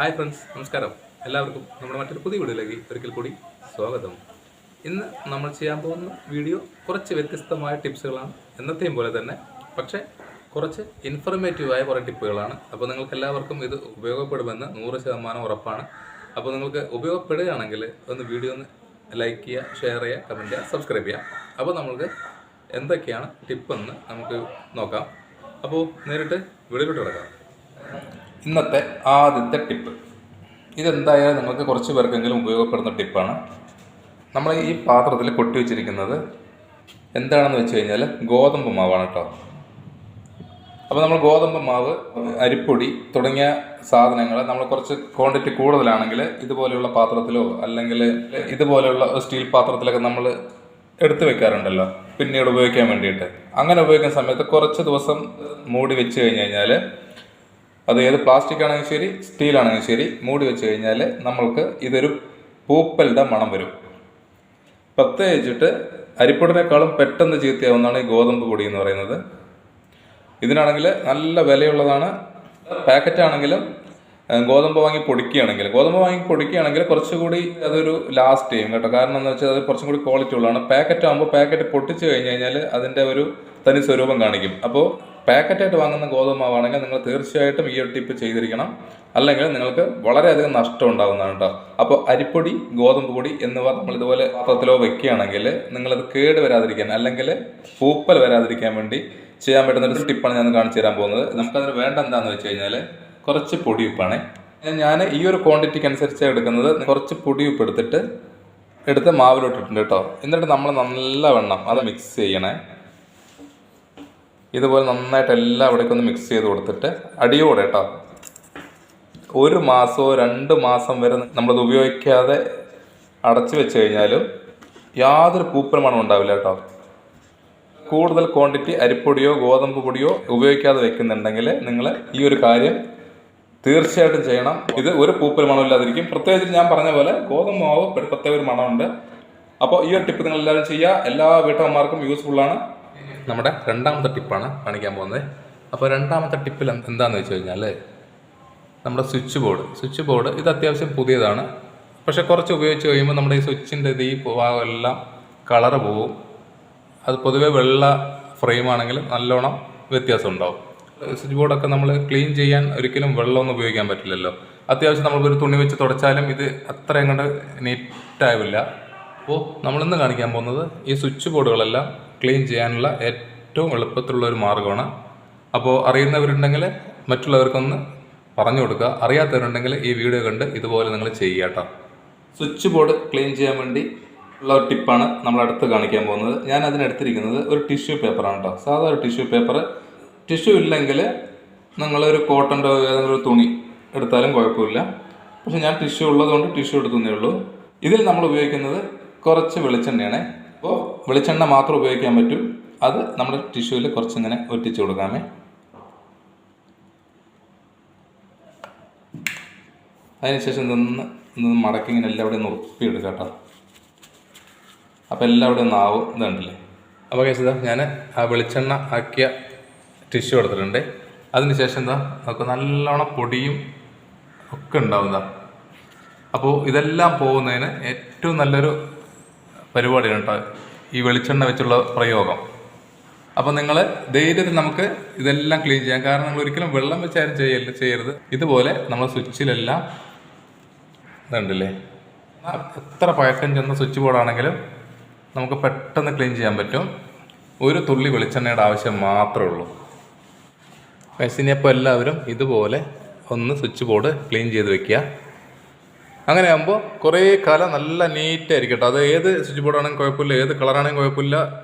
Hi friends, നമസ്കാരം. എല്ലാവർക്കും നമ്മുടെ മറ്റൊരു പുതിയ വീഡിയോയിലേക്ക് ഒരിക്കൽ കൂടി സ്വാഗതം. ഇന്ന് നമ്മൾ ചെയ്യാൻ പോകുന്ന വീഡിയോ കുറച്ച് വ്യത്യസ്തമായ ടിപ്സുകളാണ്. എന്നത്തെയും പോലെ തന്നെ, പക്ഷേ കുറച്ച് ഇൻഫർമേറ്റീവായ കുറേ ടിപ്പുകളാണ്. അപ്പോൾ നിങ്ങൾക്ക് എല്ലാവർക്കും ഇത് ഉപയോഗപ്പെടുമെന്ന് 100% ഉറപ്പാണ്. അപ്പോൾ നിങ്ങൾക്ക് ഉപയോഗപ്പെടുകയാണെങ്കിൽ ഒന്ന് വീഡിയോ ഒന്ന് ലൈക്ക് ചെയ്യുക, ഷെയർ ചെയ്യുക, കമൻറ്റ് ചെയ്യുക, സബ്സ്ക്രൈബ് ചെയ്യുക. അപ്പോൾ നമ്മൾക്ക് എന്തൊക്കെയാണ് ടിപ്പെന്ന് നമുക്ക് നോക്കാം. അപ്പോൾ നേരിട്ട് വീഡിയോയിലോട്ട് കിടക്കാം. ഇന്നത്തെ ആദ്യത്തെ ടിപ്പ്, ഇതെന്തായാലും നിങ്ങൾക്ക് കുറച്ച് പേർക്കെങ്കിലും ഉപയോഗപ്പെടുന്ന ടിപ്പാണ്. നമ്മൾ ഈ പാത്രത്തിൽ കൊട്ടി വെച്ചിരിക്കുന്നത് എന്താണെന്ന് വെച്ച് കഴിഞ്ഞാൽ ഗോതമ്പ് മാവാണ് കേട്ടോ. അപ്പോൾ നമ്മൾ ഗോതമ്പ് മാവ്, അരിപ്പൊടി തുടങ്ങിയ സാധനങ്ങൾ നമ്മൾ കുറച്ച് ക്വാണ്ടിറ്റി കൂടുതലാണെങ്കിൽ ഇതുപോലെയുള്ള പാത്രത്തിലോ അല്ലെങ്കിൽ ഇതുപോലെയുള്ള സ്റ്റീൽ പാത്രത്തിലൊക്കെ നമ്മൾ എടുത്തു വെക്കാറുണ്ടല്ലോ, പിന്നീട് ഉപയോഗിക്കാൻ വേണ്ടിയിട്ട്. അങ്ങനെ ഉപയോഗിക്കുന്ന സമയത്ത് കുറച്ച് ദിവസം മൂടി വെച്ച് കഴിഞ്ഞ് കഴിഞ്ഞാൽ, അത് ഏത് പ്ലാസ്റ്റിക് ആണെങ്കിലും ശരി സ്റ്റീലാണെങ്കിലും ശരി, മൂടി വെച്ച് കഴിഞ്ഞാൽ നമ്മൾക്ക് ഇതൊരു പൂപ്പലിൻ്റെ മണം വരും. പ്രത്യേകിച്ചിട്ട് അരിപ്പൊടിനേക്കാളും പെട്ടെന്ന് ചീത്തയാവുന്നതാണ് ഈ ഗോതമ്പ് പൊടി എന്ന് പറയുന്നത്. ഇതിനാണെങ്കിൽ നല്ല വിലയുള്ളതാണ്. പാക്കറ്റ് ആണെങ്കിലും ഗോതമ്പ് വാങ്ങി പൊടിക്കുകയാണെങ്കിൽ കുറച്ചുകൂടി അതൊരു ലാസ്റ്റ് ചെയ്യും കേട്ടോ. കാരണം എന്ന് വെച്ചാൽ അത് കുറച്ചും കൂടി ക്വാളിറ്റി ഉള്ളതാണ്. പാക്കറ്റ് ആകുമ്പോൾ പാക്കറ്റ് പൊട്ടിച്ച് കഴിഞ്ഞ് കഴിഞ്ഞാൽ അതിൻ്റെ ഒരു തനി സ്വരൂപം കാണിക്കും. അപ്പോൾ പാക്കറ്റായിട്ട് വാങ്ങുന്ന ഗോതമ്പ് മാവാണെങ്കിൽ നിങ്ങൾ തീർച്ചയായിട്ടും ഈ ഒരു ടിപ്പ് ചെയ്തിരിക്കണം, അല്ലെങ്കിൽ നിങ്ങൾക്ക് വളരെയധികം നഷ്ടം ഉണ്ടാകുന്നതാണ് കേട്ടോ. അപ്പോൾ അരിപ്പൊടി, ഗോതമ്പ് പൊടി എന്നിവ നമ്മൾ ഇതുപോലെ പാത്രത്തിലോ വെക്കുകയാണെങ്കിൽ നിങ്ങളത് കേട് വരാതിരിക്കാൻ അല്ലെങ്കിൽ പൂപ്പൽ വരാതിരിക്കാൻ വേണ്ടി ചെയ്യാൻ പറ്റുന്നൊരു ടിപ്പാണ് ഞാൻ കാണിച്ചു തരാൻ പോകുന്നത്. നമുക്കതിന് വേണ്ട എന്താണെന്ന് വെച്ച് കഴിഞ്ഞാൽ കുറച്ച് പൊടിയുപ്പാണ്. ഞാൻ ഈ ഒരു ക്വാണ്ടിറ്റിക്ക് അനുസരിച്ച് എടുക്കുന്നത്. കുറച്ച് പൊടിയുപ്പ് എടുത്ത് മാവിലോട്ടിട്ടുണ്ട് കേട്ടോ. എന്നിട്ട് നമ്മൾ നല്ലവണ്ണം അത് മിക്സ് ചെയ്യണേ. ഇതുപോലെ നന്നായിട്ട് എല്ലാം അവിടേക്ക് ഒന്ന് മിക്സ് ചെയ്ത് കൊടുത്തിട്ട് അടിയോടെ കേട്ടോ 1 മാസമോ 2 മാസം വരെ നമ്മളത് ഉപയോഗിക്കാതെ അടച്ചു വെച്ച് കഴിഞ്ഞാലും യാതൊരു പൂപ്പൽ മണം ഉണ്ടാവില്ല കേട്ടോ. കൂടുതൽ ക്വാണ്ടിറ്റി അരിപ്പൊടിയോ ഗോതമ്പ് പൊടിയോ ഉപയോഗിക്കാതെ വെക്കുന്നുണ്ടെങ്കിൽ നിങ്ങൾ ഈ ഒരു കാര്യം തീർച്ചയായിട്ടും ചെയ്യണം. ഇത് ഒരു പൂപ്പൽ മണമില്ലാതിരിക്കും. പ്രത്യേകിച്ച് ഞാൻ പറഞ്ഞ പോലെ ഗോതമ്പ് മാവ് പ്രത്യേക ഒരു മണമുണ്ട്. അപ്പോൾ ഈ ഒരു ടിപ്പ് നിങ്ങൾ എല്ലാവരും ചെയ്യുക. എല്ലാ വീട്ടമ്മമാർക്കും യൂസ്ഫുള്ളാണ്. നമ്മുടെ രണ്ടാമത്തെ ടിപ്പാണ് കാണിക്കാൻ പോകുന്നത്. അപ്പോൾ രണ്ടാമത്തെ ടിപ്പിൽ എന്താണെന്ന് വെച്ച് കഴിഞ്ഞാൽ, നമ്മുടെ സ്വിച്ച് ബോർഡ് ഇത് അത്യാവശ്യം പുതിയതാണ്. പക്ഷേ കുറച്ച് ഉപയോഗിച്ച് കഴിയുമ്പോൾ നമ്മുടെ ഈ സ്വിച്ചിൻ്റെ ഈ ഭാഗമെല്ലാം കളറ് പോവും. അത് പൊതുവെ വെള്ള ഫ്രെയിമാണെങ്കിൽ നല്ലോണം വ്യത്യാസം ഉണ്ടാവും. സ്വിച്ച് ബോർഡൊക്കെ നമ്മൾ ക്ലീൻ ചെയ്യാൻ ഒരിക്കലും വെള്ളമൊന്നും ഉപയോഗിക്കാൻ പറ്റില്ലല്ലോ. അത്യാവശ്യം നമ്മളൊരു തുണി വെച്ച് തുടച്ചാലും ഇത് അത്ര അങ്ങോട്ട് നീറ്റാവില്ല. അപ്പോൾ നമ്മളിന്ന് കാണിക്കാൻ പോകുന്നത് ഈ സ്വിച്ച് ബോർഡുകളെല്ലാം ക്ലീൻ ചെയ്യാനുള്ള ഏറ്റവും എളുപ്പത്തിലുള്ള ഒരു മാർഗ്ഗമാണ്. അപ്പോൾ അറിയുന്നവരുണ്ടെങ്കിൽ മറ്റുള്ളവർക്കൊന്ന് പറഞ്ഞു കൊടുക്കുക. അറിയാത്തവരുണ്ടെങ്കിൽ ഈ വീഡിയോ കണ്ട് ഇതുപോലെ നിങ്ങൾ ചെയ്യുക കേട്ടോ. സ്വിച്ച് ബോർഡ് ക്ലീൻ ചെയ്യാൻ വേണ്ടി ഉള്ള ഒരു ടിപ്പാണ് നമ്മൾ അടുത്ത് കാണിക്കാൻ പോകുന്നത്. ഞാൻ അതിനെടുത്തിരിക്കുന്നത് ഒരു ടിഷ്യൂ പേപ്പറാണ് കേട്ടോ. സാധാ ഒരു ടിഷ്യൂ പേപ്പർ. ടിഷ്യൂ ഇല്ലെങ്കിൽ നിങ്ങളൊരു കോട്ടൻ്റെ ഏതെങ്കിലും ഒരു തുണി എടുത്താലും കുഴപ്പമില്ല. പക്ഷെ ഞാൻ ടിഷ്യൂ ഉള്ളതുകൊണ്ട് ടിഷ്യൂ എടുക്കുന്നേ ഉള്ളൂ. ഇതിൽ നമ്മൾ ഉപയോഗിക്കുന്നത് കുറച്ച് വെളിച്ചെണ്ണയാണ്. അപ്പോൾ വെളിച്ചെണ്ണ മാത്രം ഉപയോഗിക്കാൻ പറ്റും. അത് നമ്മുടെ ടിഷ്യൂവിൽ കുറച്ചിങ്ങനെ ഒറ്റിച്ച് കൊടുക്കാമേ. അതിനുശേഷം ഇതൊന്ന് മടക്കി ഇങ്ങനെ എല്ലാവിടെയും ഉറപ്പിയെടുക്കുക കേട്ടോ. അപ്പോൾ എല്ലാവിടെയും ഒന്ന് ആവും. ഇതുണ്ടല്ലേ. അപ്പോൾ കേസിതാ ഞാൻ ആ വെളിച്ചെണ്ണ ആക്കിയ ടിഷ്യൂ എടുത്തിട്ടുണ്ട്. അതിനുശേഷം എന്താ നമുക്ക് നല്ലോണം പൊടിയും ഒക്കെ ഉണ്ടാവുന്നതാ. അപ്പോൾ ഇതെല്ലാം പോകുന്നതിന് ഏറ്റവും നല്ലൊരു പരിപാടിയാണ് കേട്ടോ ഈ വെളിച്ചെണ്ണ വെച്ചുള്ള പ്രയോഗം. അപ്പോൾ നിങ്ങൾ ധൈര്യത്തിൽ നമുക്ക് ഇതെല്ലാം ക്ലീൻ ചെയ്യാം. കാരണം നിങ്ങൾ ഒരിക്കലും വെള്ളം വെച്ചാലും ചെയ്യരുത്. ഇതുപോലെ നമ്മൾ സ്വിച്ചിലെല്ലാം ഇതുണ്ടല്ലേ, എത്ര പഴക്കം ചെന്ന സ്വിച്ച് ബോർഡാണെങ്കിലും നമുക്ക് പെട്ടെന്ന് ക്ലീൻ ചെയ്യാൻ പറ്റും. ഒരു തുള്ളി വെളിച്ചെണ്ണയുടെ ആവശ്യം മാത്രമേ ഉള്ളൂ. ഇനിയപ്പോൾ എല്ലാവരും ഇതുപോലെ ഒന്ന് സ്വിച്ച് ബോർഡ് ക്ലീൻ ചെയ്ത് വെക്കുക. അങ്ങനെ ആകുമ്പോൾ കുറേ കാലം നല്ല നീറ്റായിരിക്കും കേട്ടോ. അത് ഏത് സ്വിച്ച് ബോർഡാണെങ്കിലും കുഴപ്പമില്ല, ഏത് കളറാണെങ്കിലും കുഴപ്പമില്ല.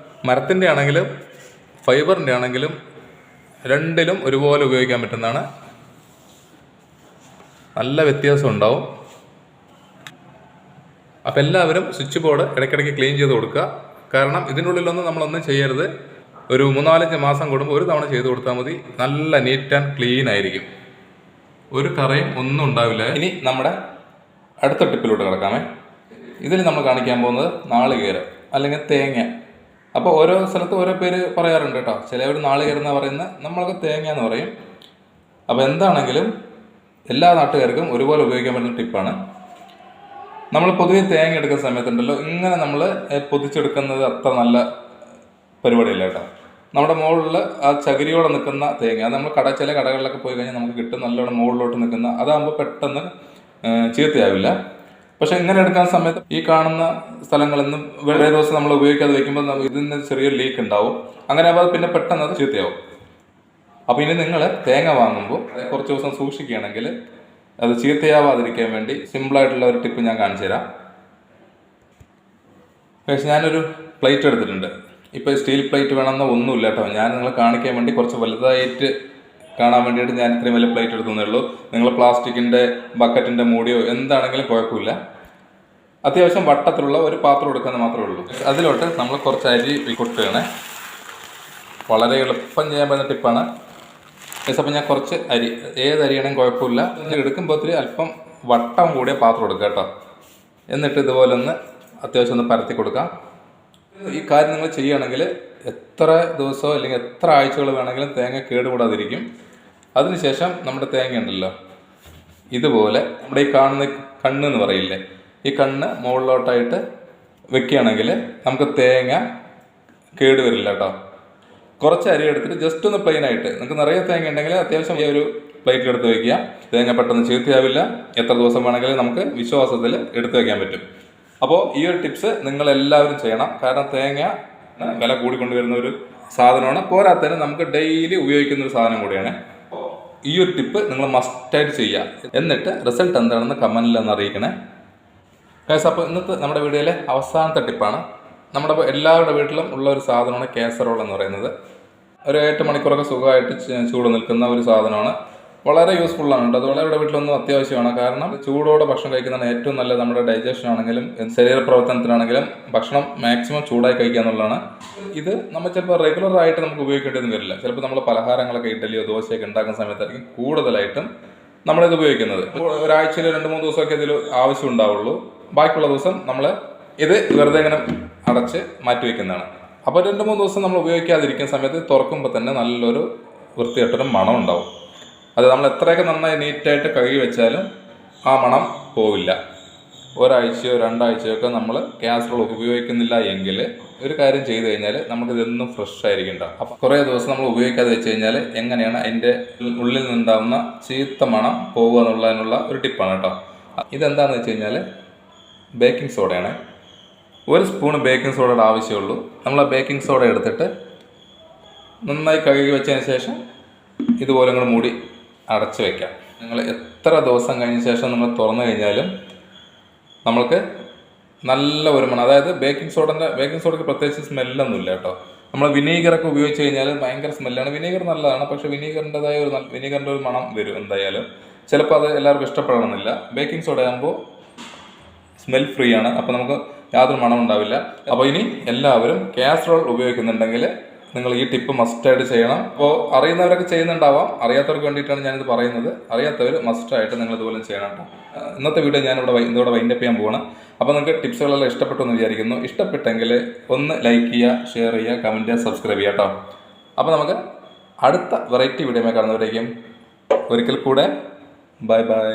മരത്തിൻ്റെ ആണെങ്കിലും ഫൈബറിൻ്റെ ആണെങ്കിലും രണ്ടിലും ഒരുപോലെ ഉപയോഗിക്കാൻ പറ്റുന്നതാണ്. നല്ല വ്യത്യാസം ഉണ്ടാവും. അപ്പോൾ എല്ലാവരും സ്വിച്ച് ബോർഡ് ഇടയ്ക്കിടയ്ക്ക് ക്ലീൻ ചെയ്ത് കൊടുക്കുക. കാരണം ഇതിനുള്ളിലൊന്നും നമ്മളൊന്നും ചെയ്യരുത്. ഒരു 3-4 മാസം കൂടുമ്പോൾ ഒരു തവണ ചെയ്ത് കൊടുത്താൽ മതി. നല്ല നീറ്റ് ആൻഡ് ക്ലീൻ ആയിരിക്കും. ഒരു കറയും ഒന്നും ഉണ്ടാവില്ല. ഇനി നമ്മുടെ അടുത്ത ടിപ്പിലോട്ട് കിടക്കാമേ. ഇതിൽ നമ്മൾ കാണിക്കാൻ പോകുന്നത് നാളികേരം അല്ലെങ്കിൽ തേങ്ങ. അപ്പോൾ ഓരോ സ്ഥലത്ത് ഓരോ പേര് പറയാറുണ്ട് കേട്ടോ. ചിലവർ നാളികേരം എന്നാണ് പറയുന്നത്, നമ്മളൊക്കെ തേങ്ങ എന്ന് പറയും. അപ്പോൾ എന്താണെങ്കിലും എല്ലാ നാട്ടുകാർക്കും ഒരുപോലെ ഉപയോഗിക്കാൻ പറ്റുന്ന ടിപ്പാണ്. നമ്മൾ പൊതുവെ തേങ്ങ എടുക്കുന്ന സമയത്തുണ്ടല്ലോ, ഇങ്ങനെ നമ്മൾ പൊതിച്ചെടുക്കുന്നത് അത്ര നല്ല പരിപാടിയല്ല കേട്ടോ. നമ്മുടെ മുകളിൽ ആ ചകിരിയോടെ നിൽക്കുന്ന തേങ്ങ, അത് നമ്മൾ ചില കടകളിലൊക്കെ പോയി കഴിഞ്ഞാൽ നമുക്ക് കിട്ടും നല്ലോണം മുകളിലോട്ട് നിൽക്കുന്ന, അതാകുമ്പോൾ പെട്ടെന്ന് ചീത്തയാവില്ല. പക്ഷെ ഇങ്ങനെ എടുക്കാൻ സമയത്ത് ഈ കാണുന്ന സ്ഥലങ്ങളിൽ നിന്ന് വേറെ ദിവസം നമ്മൾ ഉപയോഗിക്കാതെ വെക്കുമ്പോൾ ഇതിന് ചെറിയൊരു ലീക്ക് ഉണ്ടാവും. അങ്ങനെ ആകുമ്പോൾ പിന്നെ പെട്ടെന്ന് അത് ചീത്തയാവും. അപ്പോൾ ഇനി നിങ്ങൾ തേങ്ങ വാങ്ങുമ്പോൾ കുറച്ച് ദിവസം സൂക്ഷിക്കുകയാണെങ്കിൽ അത് ചീത്തയാവാതിരിക്കാൻ വേണ്ടി സിമ്പിളായിട്ടുള്ള ഒരു ടിപ്പ് ഞാൻ കാണിച്ചു തരാം. പക്ഷേ ഞാനൊരു പ്ലേറ്റ് എടുത്തിട്ടുണ്ട്. ഇപ്പോൾ സ്റ്റീൽ പ്ലേറ്റ് വേണമെന്നോ ഒന്നുമില്ല കേട്ടോ. ഞാൻ നിങ്ങളെ കാണിക്കാൻ വേണ്ടി കുറച്ച് വലുതായിട്ട് കാണാൻ വേണ്ടിയിട്ട് ഞാൻ ഇത്രയും വലിയ പ്ലേറ്റ് എടുത്തേ ഉള്ളൂ. നിങ്ങൾ പ്ലാസ്റ്റിക്കിൻ്റെ ബക്കറ്റിൻ്റെ മൂടിയോ എന്താണെങ്കിലും കുഴപ്പമില്ല. അത്യാവശ്യം വട്ടത്തിലുള്ള ഒരു പാത്രം എടുക്കുന്നത് മാത്രമേ ഉള്ളൂ. അതിലോട്ട് നമ്മൾ കുറച്ച് അരി കൊട്ടുകയാണ്. വളരെ എളുപ്പം ചെയ്യാൻ പറ്റുന്ന ടിപ്പാണ്. അപ്പം ഞാൻ കുറച്ച് അരി, ഏത് അരിയാണെങ്കിൽ കുഴപ്പമില്ല, എടുക്കുമ്പോൾ അല്പം വട്ടം കൂടിയ പാത്രം എടുക്കുക കേട്ടോ. എന്നിട്ട് ഇതുപോലെ ഒന്ന് അത്യാവശ്യം ഒന്ന് പരത്തി കൊടുക്കാം. ഈ കാര്യം നിങ്ങൾ ചെയ്യുകയാണെങ്കിൽ എത്ര ദിവസമോ അല്ലെങ്കിൽ എത്ര ആഴ്ചകൾ വേണമെങ്കിലും തേങ്ങ കേടുകൂടാതിരിക്കും. അതിനുശേഷം നമ്മുടെ തേങ്ങ ഉണ്ടല്ലോ, ഇതുപോലെ നമ്മുടെ ഈ കാണുന്ന കണ്ണ് എന്ന് പറയില്ലേ, ഈ കണ്ണ് മുകളിലോട്ടായിട്ട് വെക്കുകയാണെങ്കിൽ നമുക്ക് തേങ്ങ കേടുവരില്ല കേട്ടോ. കുറച്ച് അരി എടുത്തിട്ട് ജസ്റ്റ് ഒന്ന് പ്ലെയിൻ ആയിട്ട്, നിങ്ങൾക്ക് നിറയെ തേങ്ങ ഉണ്ടെങ്കിൽ അത്യാവശ്യം ഈ ഒരു പ്ലേറ്റിൽ എടുത്ത് വയ്ക്കുക. തേങ്ങ പെട്ടെന്ന് ചീത്തയാവില്ല. എത്ര ദിവസം വേണമെങ്കിലും നമുക്ക് വിശ്വാസത്തിൽ എടുത്ത് വയ്ക്കാൻ പറ്റും. അപ്പോൾ ഈ ഒരു ടിപ്സ് നിങ്ങളെല്ലാവരും ചെയ്യണം. കാരണം തേങ്ങ വില കൂടിക്കൊണ്ടുവരുന്ന ഒരു സാധനമാണ്. പോരാത്തതിന് നമുക്ക് ഡെയിലി ഉപയോഗിക്കുന്ന ഒരു സാധനം കൂടിയാണ്. ഈ ഒരു ടിപ്പ് നിങ്ങൾ മസ്റ്റായിട്ട് ചെയ്യുക. എന്നിട്ട് റിസൾട്ട് എന്താണെന്ന് കമൻറ്റിൽ ഒന്ന് അറിയിക്കണേ ഗൈസ്. അപ്പോൾ ഇന്നത്തെ നമ്മുടെ വീഡിയോയിലെ അവസാനത്തെ ടിപ്പാണ്. നമ്മുടെ എല്ലാവരുടെ വീട്ടിലും ഉള്ള ഒരു സാധനമാണ് കാസറോൾ എന്ന് പറയുന്നത്. ഒരു 8 മണിക്കൂറൊക്കെ സുഖമായിട്ട് ചൂട് നിൽക്കുന്ന ഒരു സാധനമാണ്. വളരെ യൂസ്ഫുള്ളാണ് കേട്ടോ. അത് വളരെ വീട്ടിലൊന്നും അത്യാവശ്യമാണ്. കാരണം ചൂടോടെ ഭക്ഷണം കഴിക്കുന്നതാണ് ഏറ്റവും നല്ലത്. നമ്മുടെ ഡൈജഷൻ ആണെങ്കിലും ശരീരപ്രവർത്തനത്തിനാണെങ്കിലും ഭക്ഷണം മാക്സിമം ചൂടായി കഴിക്കുക എന്നുള്ളതാണ്. ഇത് നമ്മൾ ചിലപ്പോൾ റെഗുലറായിട്ട് നമുക്ക് ഉപയോഗിക്കേണ്ടതെന്ന് വരില്ല. ചിലപ്പോൾ നമ്മൾ പലഹാരങ്ങളൊക്കെ ഇഡ്ഡലിയോ ദോശയൊക്കെ ഉണ്ടാക്കുന്ന സമയത്തായിരിക്കും കൂടുതലായിട്ടും നമ്മളിത് ഉപയോഗിക്കുന്നത്. ഒരാഴ്ചയിൽ 2-3 ദിവസമൊക്കെ ഇതിൽ ആവശ്യം ഉണ്ടാവുള്ളൂ. ബാക്കിയുള്ള ദിവസം നമ്മൾ ഇത് വെറുതെ ഇങ്ങനെ അടച്ച് മാറ്റി വയ്ക്കുന്നതാണ്. അപ്പോൾ 2-3 ദിവസം നമ്മൾ ഉപയോഗിക്കാതിരിക്കുന്ന സമയത്ത് തുറക്കുമ്പോൾ തന്നെ നല്ലൊരു വൃത്തിയായിട്ടൊരു മണം ഉണ്ടാവും. അത് നമ്മൾ എത്രയൊക്കെ നന്നായി നീറ്റായിട്ട് കഴുകി വെച്ചാലും ആ മണം പോവില്ല. ഒരാഴ്ചയോ 2 ആഴ്ചയൊക്കെ നമ്മൾ കാസറോൾ ഉപയോഗിക്കുന്നില്ല എങ്കിൽ ഒരു കാര്യം ചെയ്തു കഴിഞ്ഞാൽ നമുക്കിതെന്നും ഫ്രഷ് ആയിരിക്കും. അപ്പോൾ കുറേ ദിവസം നമ്മൾ ഉപയോഗിക്കാതെ വെച്ച് കഴിഞ്ഞാൽ എങ്ങനെയാണ് അതിൻ്റെ ഉള്ളിൽ നിന്നുണ്ടാകുന്ന ചീത്ത മണം പോകുക എന്നുള്ളതിനുള്ള ഒരു ടിപ്പാണ് കേട്ടോ. ഇതെന്താണെന്ന് വെച്ച് കഴിഞ്ഞാൽ ബേക്കിംഗ് സോഡയാണ്. 1 സ്പൂൺ ബേക്കിംഗ് സോഡയുടെ ആവശ്യമുള്ളൂ. നമ്മൾ ആ ബേക്കിംഗ് സോഡ എടുത്തിട്ട് നന്നായി കഴുകി വെച്ചതിന് ശേഷം ഇതുപോലെ നിങ്ങൾ മൂടി അടച്ച് വയ്ക്കാം. നിങ്ങൾ എത്ര ദിവസം കഴിഞ്ഞ ശേഷം നിങ്ങൾ തുറന്നു കഴിഞ്ഞാലും നമ്മൾക്ക് നല്ല ഒരു മണം. അതായത് ബേക്കിംഗ് സോഡയ്ക്ക് പ്രത്യേകിച്ച് സ്മെല്ലൊന്നുമില്ല കേട്ടോ. നമ്മൾ വിനീഗറൊക്കെ ഉപയോഗിച്ച് കഴിഞ്ഞാൽ ഭയങ്കര സ്മെല്ലാണ്. വിനീഗർ നല്ലതാണ്, പക്ഷേ വിനീഗറിൻ്റെ ഒരു മണം വരും എന്തായാലും. ചിലപ്പോൾ അത് എല്ലാവർക്കും ഇഷ്ടപ്പെടണമെന്നില്ല. ബേക്കിംഗ് സോഡ ആകുമ്പോൾ സ്മെൽ ഫ്രീ ആണ്. അപ്പോൾ നമുക്ക് യാതൊരു മണം ഉണ്ടാവില്ല. അപ്പോൾ ഇനി എല്ലാവരും കാസറോൾ ഉപയോഗിക്കുന്നുണ്ടെങ്കിൽ നിങ്ങൾ ഈ ടിപ്പ് മസ്റ്റായിട്ട് ചെയ്യണം. അപ്പോൾ അറിയുന്നവരൊക്കെ ചെയ്യുന്നുണ്ടാവാം, അറിയാത്തവർക്ക് വേണ്ടിയിട്ടാണ് ഞാനിത് പറയുന്നത്. അറിയാത്തവർ മസ്റ്റായിട്ട് നിങ്ങൾ ഇതുപോലെ ചെയ്യണം കേട്ടോ. ഇന്നത്തെ വീഡിയോ ഞാനിവിടെ വൈൻഡപ്പ് ചെയ്യാൻ പോവാണ്. അപ്പോൾ നിങ്ങൾക്ക് ടിപ്സുകളെല്ലാം ഇഷ്ടപ്പെട്ടു എന്ന് വിചാരിക്കുന്നു. ഇഷ്ടപ്പെട്ടെങ്കിൽ ഒന്ന് ലൈക്ക് ചെയ്യുക, ഷെയർ ചെയ്യുക, കമൻറ്റ് ചെയ്യുക, സബ്സ്ക്രൈബ് ചെയ്യുക കേട്ടോ. അപ്പോൾ നമുക്ക് അടുത്ത വെറൈറ്റി വീഡിയോ കാണുന്നവരേക്കും ഒരിക്കൽ കൂടെ ബൈ ബൈ.